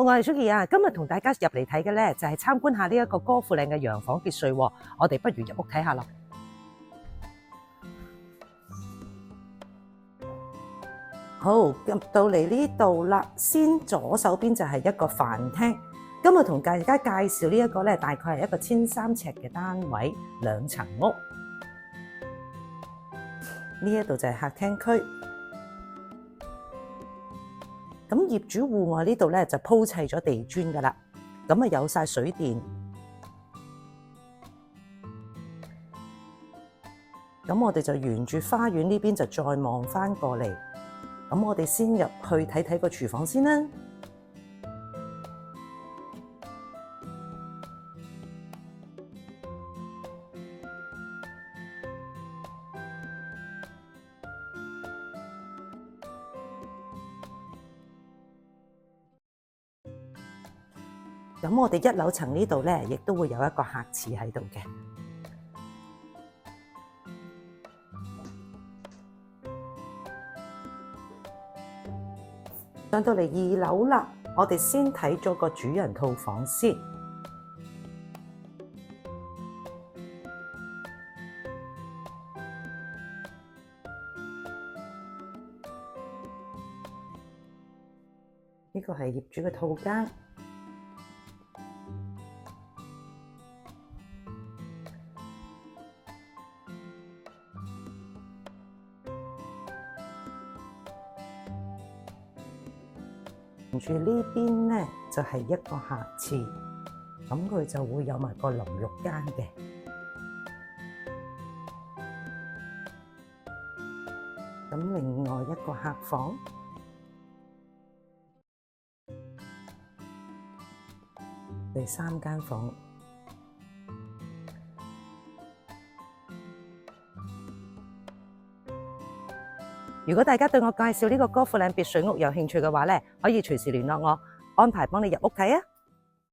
我係 Suki 啊，今日同大家入嚟睇嘅咧就係參觀下呢一個歌賦嶺嘅洋房別墅。我哋不如入屋睇下咯。好，入到嚟呢度啦，先左手邊就係一個飯廳。今日同大家介紹呢一個咧，大概係一個1300尺嘅單位，2層屋。呢一度就係客廳區。咁業主戶外呢度咧就鋪砌咗地磚噶啦，咁啊有晒水電。咁我哋就沿住花園呢邊就再望翻過嚟。咁我哋先入去睇睇個廚房先啦。咁我哋1樓層呢度咧，亦都會有一個客廁喺度嘅。上到嚟2樓啦，我哋先睇咗個主人套房先。呢個係業主嘅套間。沿住呢邊咧就係一個客廁，咁佢就會有埋個淋浴間嘅。咁另外一個客房，第3間房。如果大家對我介紹呢個歌賦嶺別墅屋有興趣嘅話咧，可以隨時聯絡我，安排幫你入屋睇啊！